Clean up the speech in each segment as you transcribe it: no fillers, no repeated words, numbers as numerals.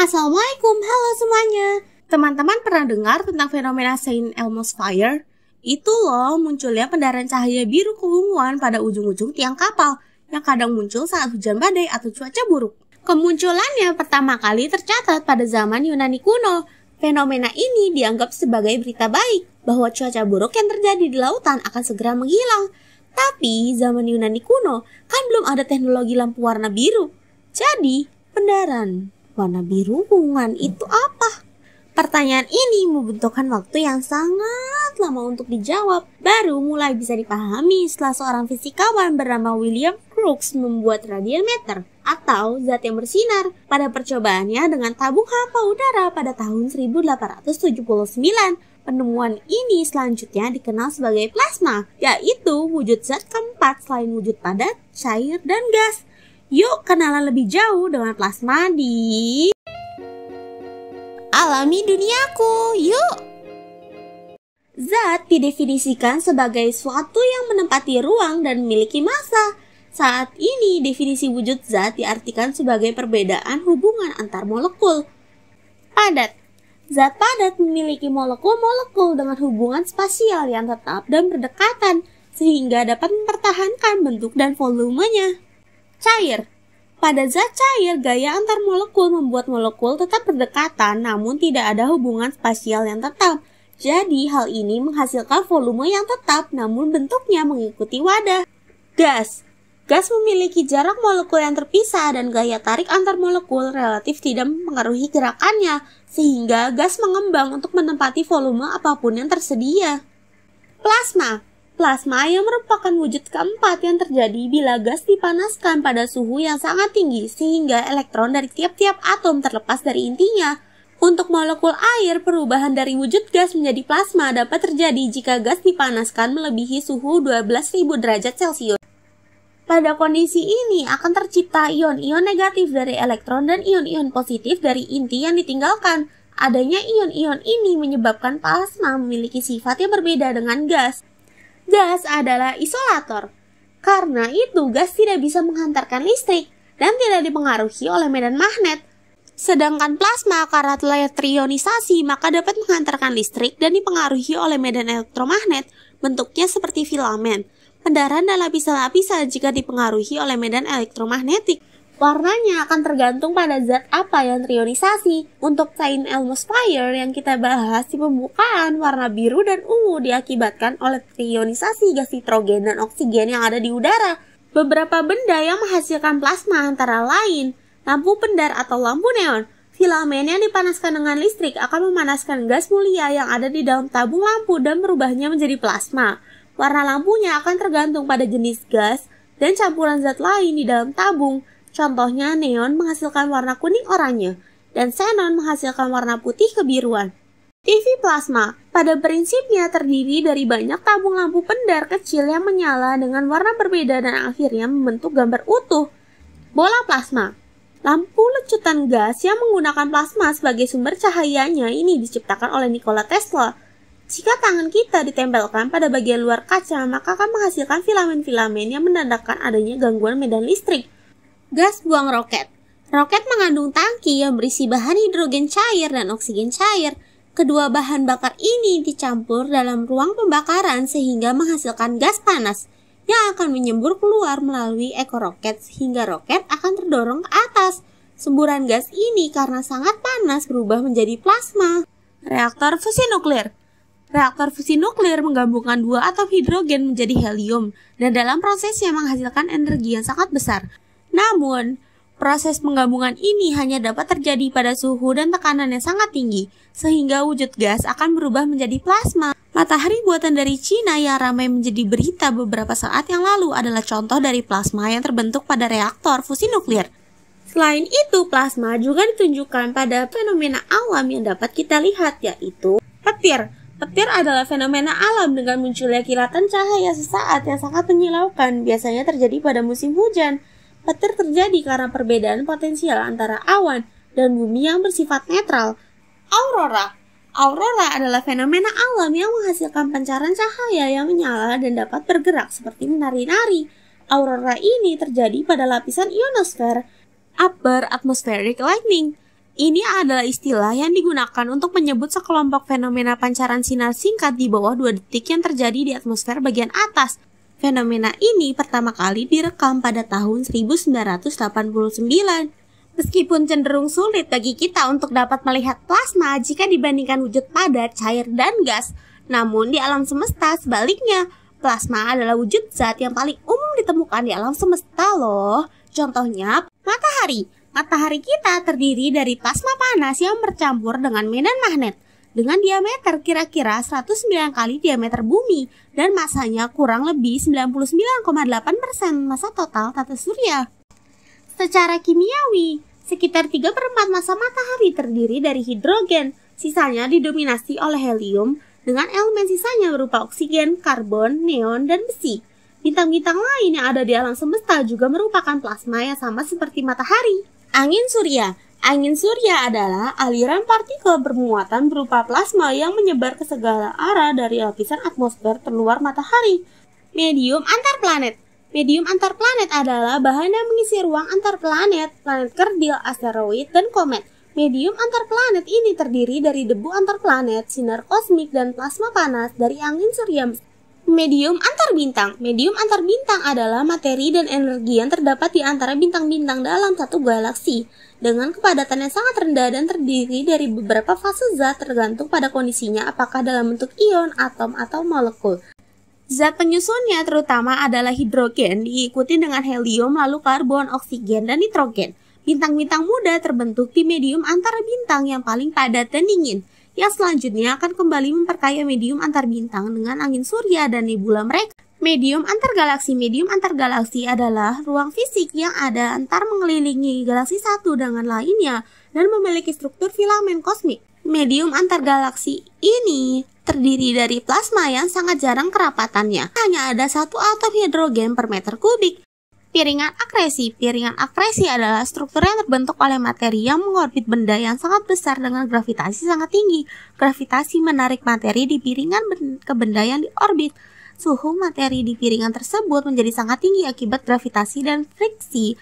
Assalamualaikum, halo semuanya. Teman-teman pernah dengar tentang fenomena St. Elmo's Fire? Itu loh munculnya pendaran cahaya biru keunguan pada ujung-ujung tiang kapal yang kadang muncul saat hujan badai atau cuaca buruk. Kemunculannya pertama kali tercatat pada zaman Yunani kuno. Fenomena ini dianggap sebagai berita baik bahwa cuaca buruk yang terjadi di lautan akan segera menghilang. Tapi zaman Yunani kuno kan belum ada teknologi lampu warna biru. Jadi pendaran warna biru keunguan itu apa? Pertanyaan ini membutuhkan waktu yang sangat lama untuk dijawab. Baru mulai bisa dipahami setelah seorang fisikawan bernama William Crookes membuat radiometer atau zat yang bersinar pada percobaannya dengan tabung hampa udara pada tahun 1879. Penemuan ini selanjutnya dikenal sebagai plasma, yaitu wujud zat keempat selain wujud padat, cair, dan gas. Yuk kenalan lebih jauh dengan plasma di Alami Duniaku, yuk! Zat didefinisikan sebagai suatu yang menempati ruang dan memiliki massa. Saat ini definisi wujud zat diartikan sebagai perbedaan hubungan antar molekul. Padat. Zat padat memiliki molekul-molekul dengan hubungan spasial yang tetap dan berdekatan, sehingga dapat mempertahankan bentuk dan volumenya. Cair. Pada zat cair, gaya antar molekul membuat molekul tetap berdekatan namun tidak ada hubungan spasial yang tetap. Jadi hal ini menghasilkan volume yang tetap namun bentuknya mengikuti wadah. Gas. Gas memiliki jarak molekul yang terpisah dan gaya tarik antar molekul relatif tidak mempengaruhi gerakannya, sehingga gas mengembang untuk menempati volume apapun yang tersedia. Plasma. Plasma yang merupakan wujud keempat yang terjadi bila gas dipanaskan pada suhu yang sangat tinggi sehingga elektron dari tiap-tiap atom terlepas dari intinya. Untuk molekul air, perubahan dari wujud gas menjadi plasma dapat terjadi jika gas dipanaskan melebihi suhu 12.000 derajat Celcius. Pada kondisi ini akan tercipta ion-ion negatif dari elektron dan ion-ion positif dari inti yang ditinggalkan. Adanya ion-ion ini menyebabkan plasma memiliki sifat yang berbeda dengan gas. Gas adalah isolator. Karena itu, gas tidak bisa menghantarkan listrik dan tidak dipengaruhi oleh medan magnet. Sedangkan plasma karena telah terionisasi maka dapat menghantarkan listrik dan dipengaruhi oleh medan elektromagnet. Bentuknya seperti filamen. Pendaran dan lapisan-lapisan jika dipengaruhi oleh medan elektromagnetik. Warnanya akan tergantung pada zat apa yang terionisasi. Untuk St. Elmo's Fire yang kita bahas di pembukaan, warna biru dan ungu diakibatkan oleh terionisasi gas nitrogen dan oksigen yang ada di udara. Beberapa benda yang menghasilkan plasma antara lain lampu pendar atau lampu neon. Filamen yang dipanaskan dengan listrik akan memanaskan gas mulia yang ada di dalam tabung lampu dan merubahnya menjadi plasma. Warna lampunya akan tergantung pada jenis gas dan campuran zat lain di dalam tabung. Contohnya neon menghasilkan warna kuning oranye dan xenon menghasilkan warna putih kebiruan. TV plasma pada prinsipnya terdiri dari banyak tabung lampu pendar kecil yang menyala dengan warna berbeda dan akhirnya membentuk gambar utuh. Bola plasma. Lampu lecutan gas yang menggunakan plasma sebagai sumber cahayanya ini diciptakan oleh Nikola Tesla. Jika tangan kita ditempelkan pada bagian luar kaca, maka akan menghasilkan filamen-filamen yang menandakan adanya gangguan medan listrik. Gas buang roket. Roket mengandung tangki yang berisi bahan hidrogen cair dan oksigen cair. Kedua bahan bakar ini dicampur dalam ruang pembakaran sehingga menghasilkan gas panas yang akan menyembur keluar melalui ekor roket sehingga roket akan terdorong ke atas. Semburan gas ini karena sangat panas berubah menjadi plasma. Reaktor fusi nuklir. Reaktor fusi nuklir menggabungkan dua atom hidrogen menjadi helium dan dalam prosesnya menghasilkan energi yang sangat besar. Namun, proses penggabungan ini hanya dapat terjadi pada suhu dan tekanan yang sangat tinggi, sehingga wujud gas akan berubah menjadi plasma. Matahari buatan dari Cina yang ramai menjadi berita beberapa saat yang lalu adalah contoh dari plasma yang terbentuk pada reaktor fusi nuklir. Selain itu, plasma juga ditunjukkan pada fenomena alam yang dapat kita lihat, yaitu petir. Petir adalah fenomena alam dengan munculnya kilatan cahaya sesaat yang sangat menyilaukan, biasanya terjadi pada musim hujan. Petir terjadi karena perbedaan potensial antara awan dan bumi yang bersifat netral. Aurora. Aurora adalah fenomena alam yang menghasilkan pancaran cahaya yang menyala dan dapat bergerak seperti menari-nari. Aurora ini terjadi pada lapisan ionosfer, upper atmospheric lightning. Ini adalah istilah yang digunakan untuk menyebut sekelompok fenomena pancaran sinar singkat di bawah 2 detik yang terjadi di atmosfer bagian atas. Fenomena ini pertama kali direkam pada tahun 1989. Meskipun cenderung sulit bagi kita untuk dapat melihat plasma jika dibandingkan wujud padat, cair, dan gas, namun di alam semesta sebaliknya, plasma adalah wujud zat yang paling umum ditemukan di alam semesta loh. Contohnya, matahari. Matahari kita terdiri dari plasma panas yang bercampur dengan medan magnet dengan diameter kira-kira 109 kali diameter bumi dan masanya kurang lebih 99,8% massa total tata surya. Secara kimiawi, sekitar 3/4 massa matahari terdiri dari hidrogen, sisanya didominasi oleh helium dengan elemen sisanya berupa oksigen, karbon, neon, dan besi. Bintang-bintang lain yang ada di alam semesta juga merupakan plasma yang sama seperti matahari. Angin surya. Angin surya adalah aliran partikel bermuatan berupa plasma yang menyebar ke segala arah dari lapisan atmosfer terluar matahari. Medium antar planet. Medium antar planet adalah bahan yang mengisi ruang antar planet, planet kerdil, asteroid, dan komet. Medium antar planet ini terdiri dari debu antar planet, sinar kosmik, dan plasma panas dari angin surya. Medium antar bintang. Medium antar bintang adalah materi dan energi yang terdapat di antara bintang-bintang dalam satu galaksi dengan kepadatan yang sangat rendah dan terdiri dari beberapa fase zat tergantung pada kondisinya apakah dalam bentuk ion, atom, atau molekul. Zat penyusunnya terutama adalah hidrogen diikuti dengan helium, lalu karbon, oksigen, dan nitrogen. Bintang-bintang muda terbentuk di medium antara bintang yang paling padat dan dingin. Yang selanjutnya akan kembali memperkaya medium antar bintang dengan angin surya dan nebula mereka. Medium antar galaksi. Medium antar galaksi adalah ruang fisik yang ada antar mengelilingi galaksi satu dengan lainnya dan memiliki struktur filamen kosmik. Medium antar galaksi ini terdiri dari plasma yang sangat jarang kerapatannya. Hanya ada satu atom hidrogen per meter kubik. Piringan akresi. Piringan akresi adalah struktur yang terbentuk oleh materi yang mengorbit benda yang sangat besar dengan gravitasi sangat tinggi. Gravitasi menarik materi di piringan ke benda yang diorbit. Suhu materi di piringan tersebut menjadi sangat tinggi akibat gravitasi dan friksi.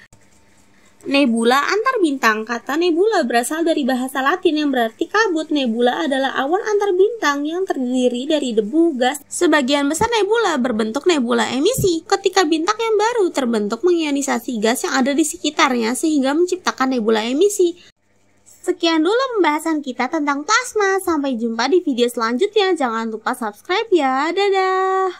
Nebula antar bintang. Kata nebula berasal dari bahasa Latin yang berarti kabut. Nebula adalah awan antar bintang yang terdiri dari debu, gas. Sebagian besar nebula berbentuk nebula emisi. Ketika bintang yang baru terbentuk mengionisasi gas yang ada di sekitarnya sehingga menciptakan nebula emisi. Sekian dulu pembahasan kita tentang plasma. Sampai jumpa di video selanjutnya. Jangan lupa subscribe ya. Dadah.